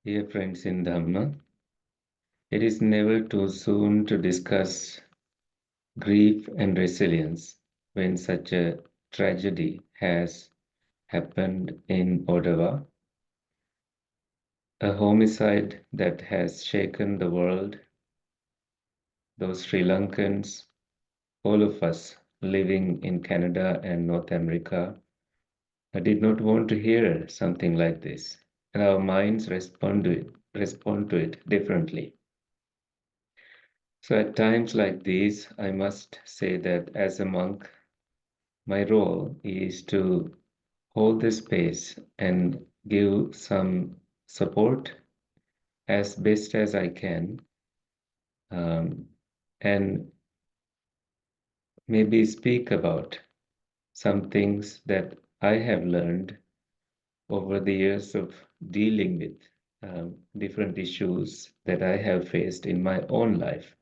Dear friends in Dhamma, it is never too soon to discuss grief and resilience when such a tragedy has happened in Ottawa, a homicide that has shaken the world, those Sri Lankans, all of us living in Canada and North America. I did not want to hear something like this, and our minds respond to it differently. So at times like these, I must say that as a monk, my role is to hold the space and give some support as best as I can, um, and maybe speak about some things that I have learned over the years of dealing with different issues that I have faced in my own life.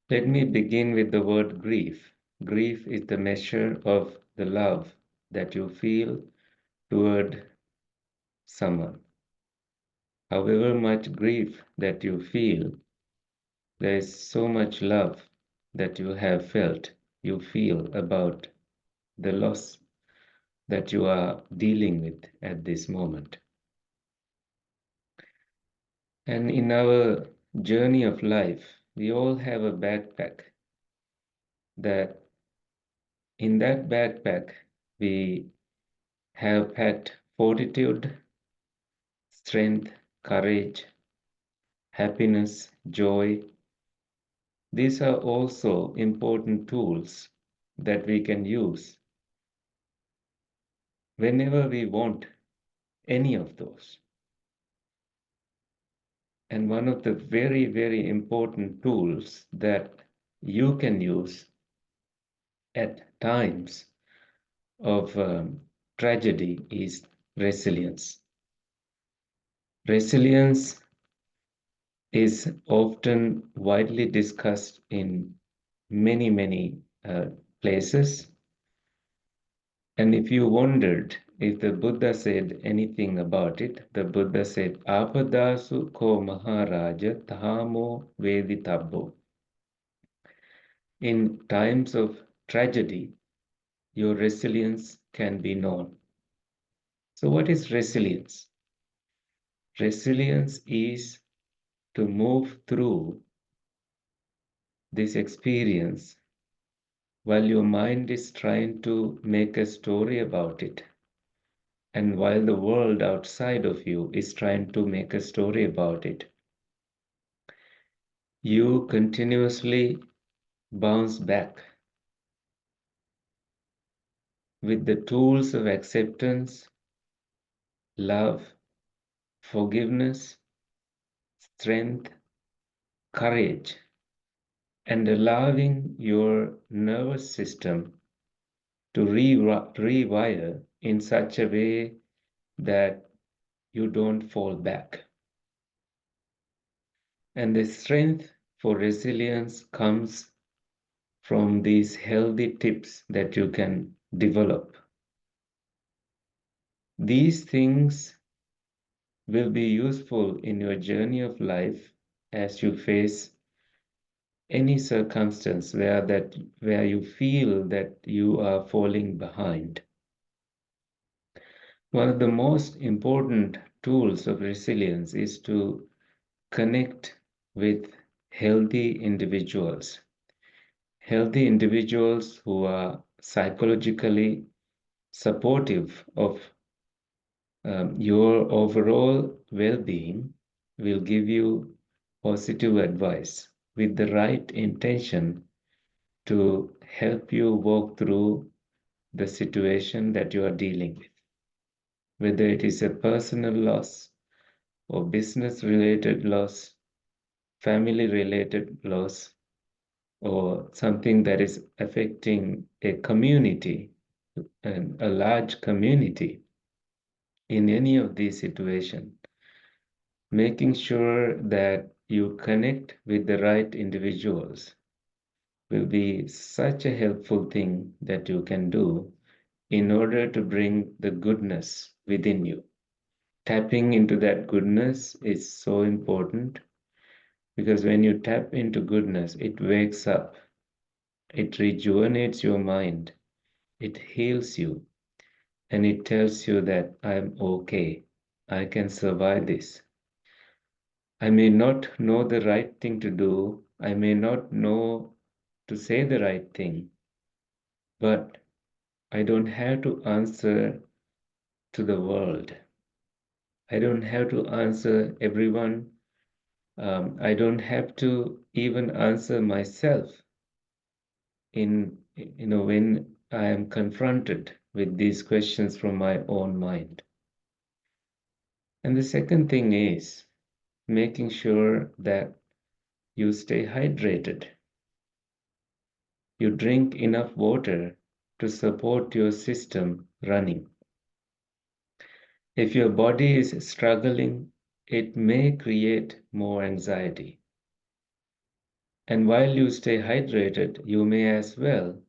Let me begin with the word grief. Grief is the measure of the love that you feel toward someone. However much grief that you feel, there is so much love that you feel about the loss that you are dealing with at this moment. And in our journey of life, we all have a backpack that in that backpack we have had fortitude, strength, courage, happiness, joy. These are also important tools that we can use whenever we want any of those. And one of the very, very important tools that you can use at times of tragedy is resilience. Resilience is often widely discussed in many, many places. And if you wondered if the Buddha said anything about it, the Buddha said, Apadasu ko Maharaja Tahamo Veditabbo. In times of tragedy, your resilience can be known. So, what is resilience? Resilience is to move through this experience while your mind is trying to make a story about it, and while the world outside of you is trying to make a story about it. You continuously bounce back with the tools of acceptance, love, forgiveness, strength, courage, and allowing your nervous system to rewire in such a way that you don't fall back. And the strength for resilience comes from these healthy tips that you can develop. These things will be useful in your journey of life as you face any circumstance where you feel that you are falling behind. One of the most important tools of resilience is to connect with healthy individuals. Healthy individuals who are psychologically supportive of your overall well-being will give you positive advice with the right intention to help you walk through the situation that you are dealing with. Whether it is a personal loss or business-related loss, family-related loss, or something that is affecting a community, and a large community, in any of these situations, making sure that you connect with the right individuals will be such a helpful thing that you can do in order to bring the goodness within you. tapping into that goodness is so important, because when you tap into goodness, it wakes up, it rejuvenates your mind, it heals you, and it tells you that I'm okay, I can survive this. I may not know the right thing to do, I may not know to say the right thing, but I don't have to answer to the world. I don't have to answer everyone. I don't have to even answer myself when I am confronted with these questions from my own mind. And the second thing is making sure that you stay hydrated. You drink enough water to support your system running. If your body is struggling, it may create more anxiety. And while you stay hydrated, you may as well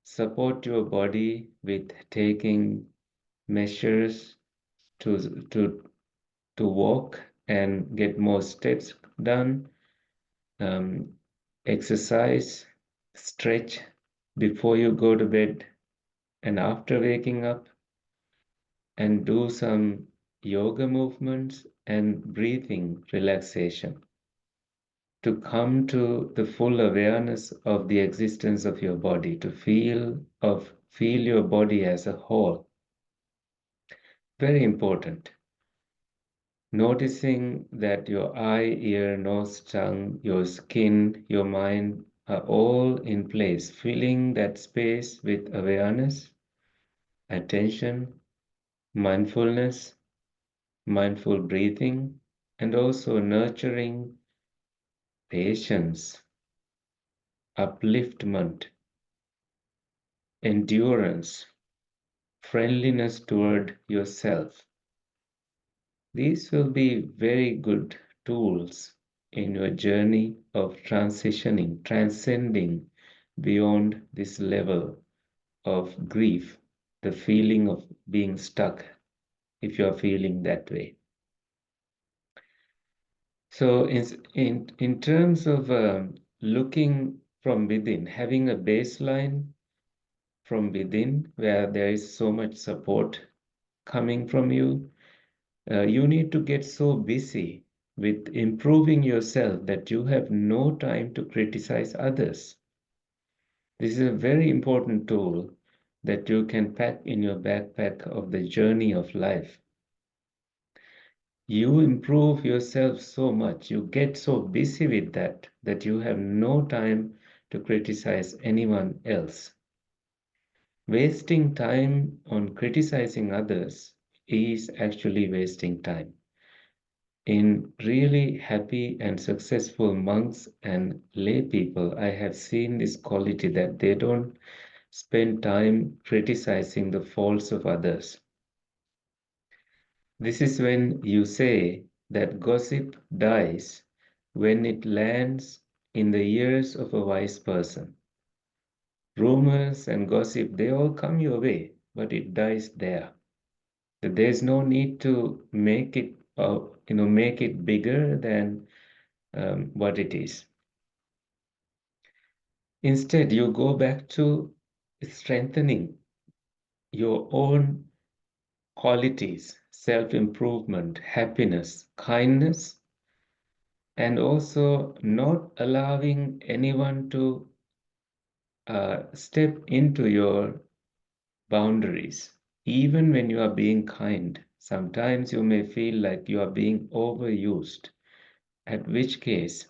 support your body with taking measures to walk and get more steps done, um, exercise, stretch before you go to bed and after waking up, and do some yoga movements and breathing relaxation to come to the full awareness of the existence of your body, to feel your body as a whole. Very important. Noticing that your eye, ear, nose, tongue, your skin, your mind are all in place, filling that space with awareness, attention, mindfulness, mindful breathing, and also nurturing patience, upliftment, endurance, friendliness toward yourself. These will be very good tools in your journey of transitioning, transcending beyond this level of grief, the feeling of being stuck, if you are feeling that way. So, in terms of looking from within, having a baseline from within where there is so much support coming from you, you need to get so busy with improving yourself that you have no time to criticize others. This is a very important tool that you can pack in your backpack of the journey of life. You improve yourself so much, you get so busy with that you have no time to criticize anyone else. Wasting time on criticizing others is actually wasting time. In really happy and successful monks and lay people, I have seen this quality that they don't spend time criticizing the faults of others. This is when you say that gossip dies when it lands in the ears of a wise person. Rumors and gossip, they all come your way, but it dies there. There's no need to make it bigger than what it is. Instead, you go back to strengthening your own qualities, self-improvement, happiness, kindness, and also not allowing anyone to step into your boundaries. Even when you are being kind, sometimes you may feel like you are being overused, at which case,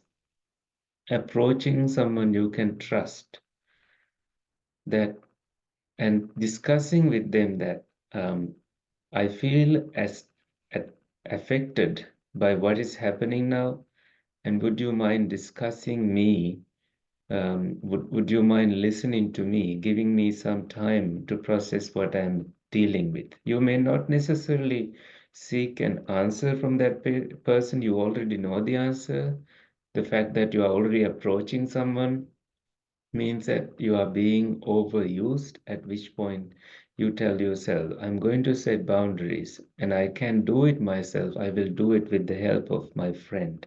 approaching someone you can trust that and discussing with them that I feel affected by what is happening now, and would you mind discussing me? Would you mind listening to me, giving me some time to process what I'm dealing with? You may not necessarily seek an answer from that person. You already know the answer. The fact that you are already approaching someone means that you are being overused, at which point you tell yourself, I'm going to set boundaries and I can't do it myself. I will do it with the help of my friend.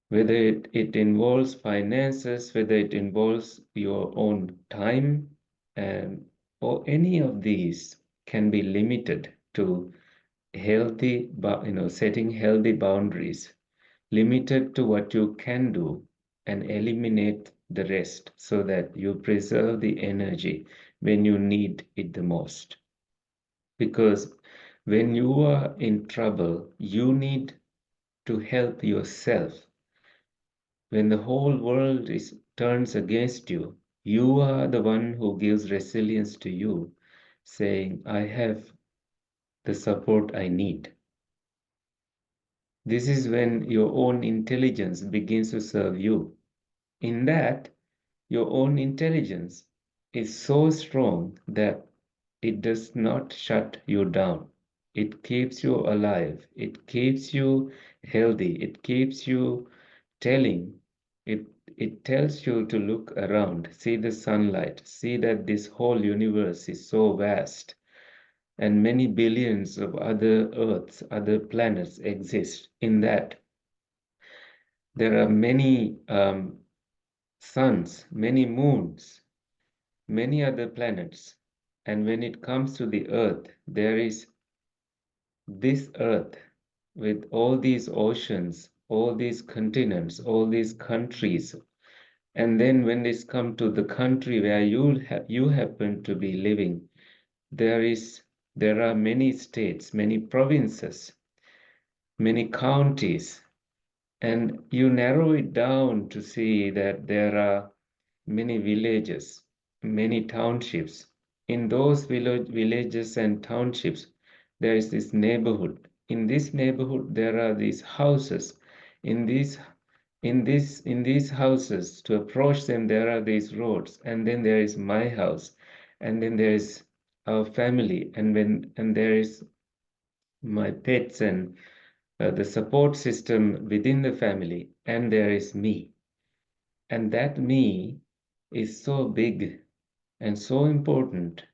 Whether it involves finances, whether it involves your own time, and or any of these can be limited to healthy, setting healthy boundaries, limited to what you can do and eliminate the rest so that you preserve the energy when you need it the most. Because when you are in trouble, you need to help yourself. When the whole world turns against you, you are the one who gives resilience to you, saying, I have the support I need. This is when your own intelligence begins to serve you. In that, your own intelligence is so strong that it does not shut you down. It keeps you alive. It keeps you healthy. It keeps you telling. It, it tells you to look around, see the sunlight, see that this whole universe is so vast and many billions of other Earths, other planets exist. In that, there are many suns, many moons, many other planets. And when it comes to the Earth, there is this Earth with all these oceans, all these continents, all these countries. And then when it's come to the country where you happen to be living, there are many states, many provinces, many counties, and you narrow it down to see that there are many villages, many townships. In those villages and townships, there is this neighborhood. In this neighborhood, there are these houses. In these houses, to approach them, there are these roads, and then there is my house, and then there is our family, and there is my pets and the support system within the family, and there is me. And that me is so big and so important,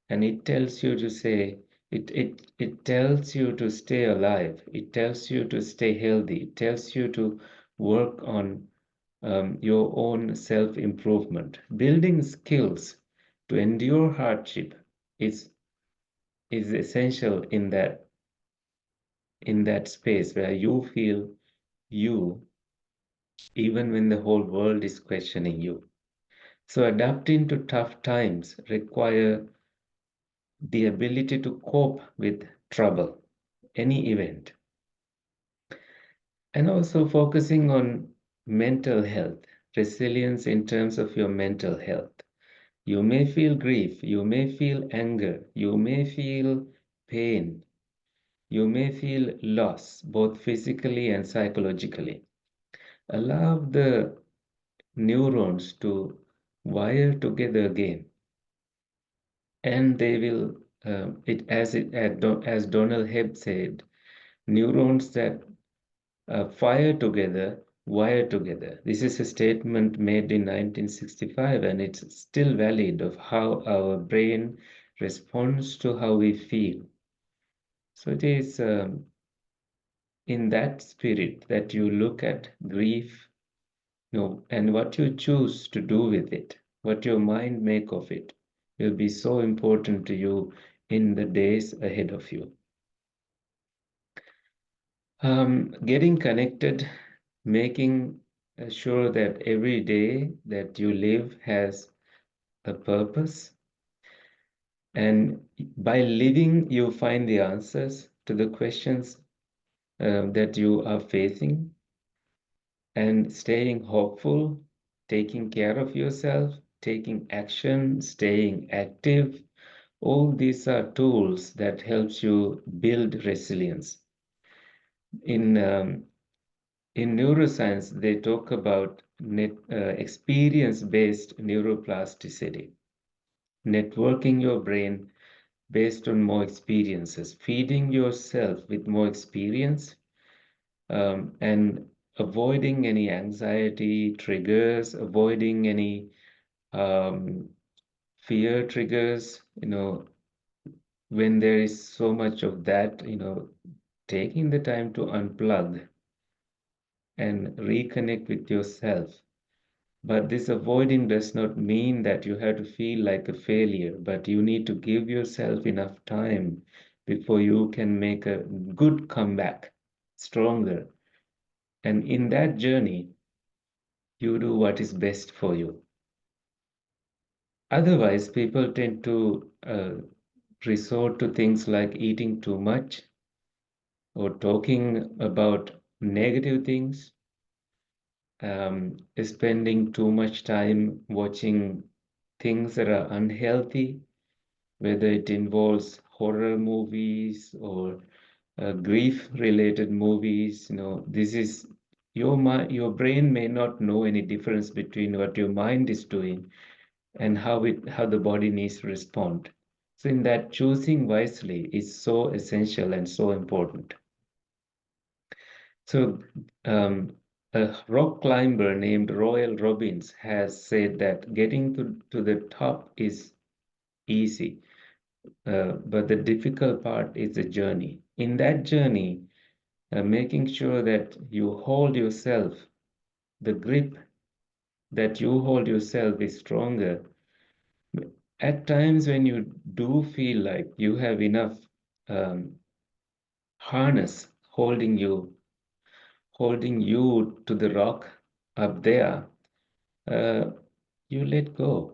and it tells you to say, it tells you to stay alive, it tells you to stay healthy, it tells you to work on your own self-improvement. Building skills to endure hardship is essential in that space where you feel you, even when the whole world is questioning you. So adapting to tough times require the ability to cope with trouble, any event, and also focusing on mental health, resilience in terms of your mental health. You may feel grief, you may feel anger, you may feel pain, you may feel loss, both physically and psychologically. Allow the neurons to wire together again, and they will, as Donald Hebb said, neurons that fire together, wire together. This is a statement made in 1965, and it's still valid of how our brain responds to how we feel. So it is in that spirit that you look at grief, and what you choose to do with it, what your mind make of it, will be so important to you in the days ahead of you. Getting connected, making sure that every day that you live has a purpose. And by living, you find the answers to the questions that you are facing. And staying hopeful, taking care of yourself, taking action, staying active, all these are tools that helps you build resilience. In neuroscience, they talk about experience-based neuroplasticity, networking your brain based on more experiences, feeding yourself with more experience, and avoiding any anxiety triggers, avoiding any fear triggers, when there is so much of that, taking the time to unplug and reconnect with yourself. But this avoiding does not mean that you have to feel like a failure, but you need to give yourself enough time before you can make a good comeback, stronger. And in that journey, you do what is best for you. Otherwise, people tend to resort to things like eating too much or talking about negative things, spending too much time watching things that are unhealthy, whether it involves horror movies or grief-related movies. This is your mind, your brain may not know any difference between what your mind is doing and how the body needs to respond. So in that, choosing wisely is so essential and so important. So a rock climber named Royal Robbins has said that getting to the top is easy, but the difficult part is the journey. In that journey, making sure that you hold yourself, the grip that you hold yourself is stronger. At times when you do feel like you have enough um, harness holding you to the rock up there, uh, you let go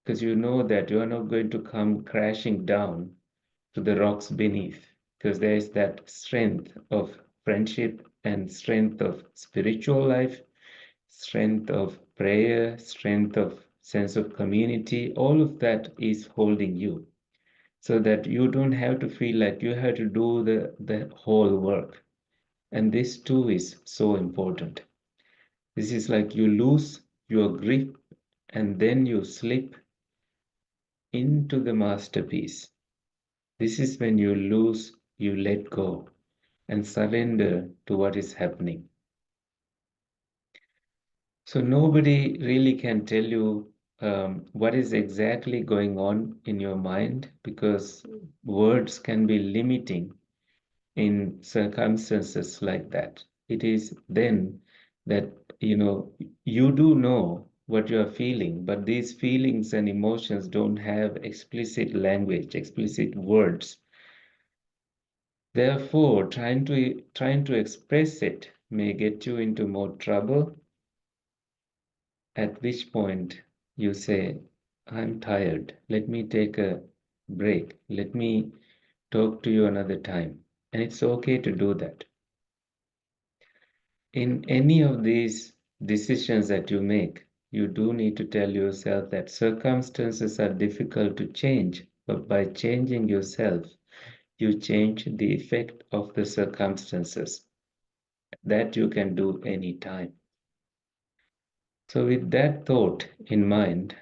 because you know that you are not going to come crashing down to the rocks beneath, because there is that strength of friendship and strength of spiritual life, strength of prayer, strength of sense of community. All of that is holding you so that you don't have to feel like you have to do the whole work. And this too is so important. This is like you lose your grip and then you slip into the masterpiece. This is when you let go and surrender to what is happening. So nobody really can tell you what is exactly going on in your mind, because words can be limiting in circumstances like that. It is then that you do know what you are feeling, but these feelings and emotions don't have explicit language, explicit words. Therefore, trying to express it may get you into more trouble, at which point you say, I'm tired. Let me take a break. Let me talk to you another time. And it's okay to do that. In any of these decisions that you make, you do need to tell yourself that circumstances are difficult to change, but by changing yourself, you change the effect of the circumstances. That you can do anytime. So with that thought in mind,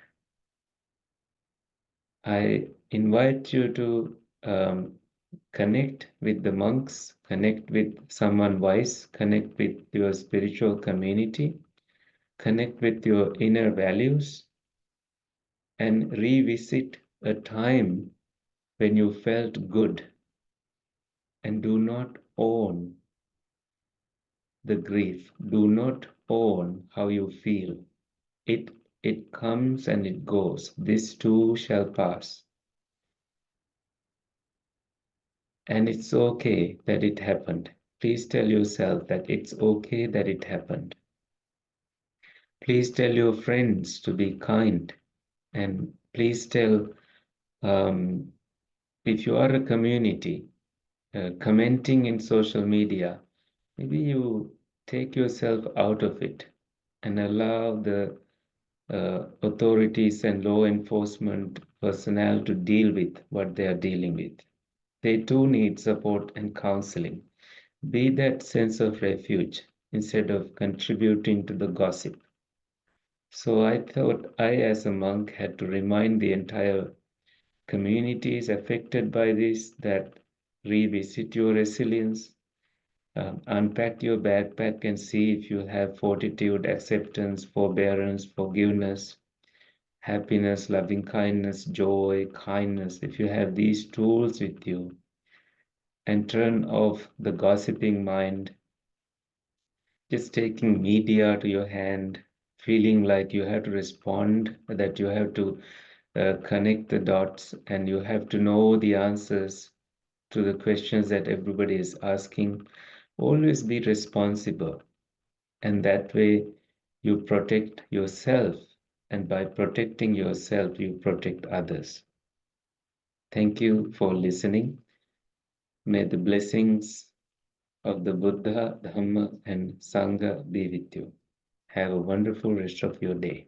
I invite you to connect with the monks, connect with someone wise, connect with your spiritual community, connect with your inner values, and revisit a time when you felt good, and do not own the grief. Do not own how you feel. It it comes and it goes. This too shall pass. And it's okay that it happened. Please tell yourself that it's okay that it happened. Please tell your friends to be kind. And please tell, um, if you are a community, commenting in social media, maybe you take yourself out of it and allow the authorities and law enforcement personnel to deal with what they are dealing with. They too need support and counseling. Be that sense of refuge instead of contributing to the gossip. So I thought I, as a monk, had to remind the entire communities affected by this that revisit your resilience, unpack your backpack and see if you have fortitude, acceptance, forbearance, forgiveness, happiness, loving kindness, joy, kindness, if you have these tools with you, and turn off the gossiping mind, just taking media to your hand, feeling like you have to respond, that you have to connect the dots and you have to know the answers to the questions that everybody is asking. Always be responsible, and that way you protect yourself, and by protecting yourself, you protect others. Thank you for listening. May the blessings of the Buddha, Dhamma, and Sangha be with you. Have a wonderful rest of your day.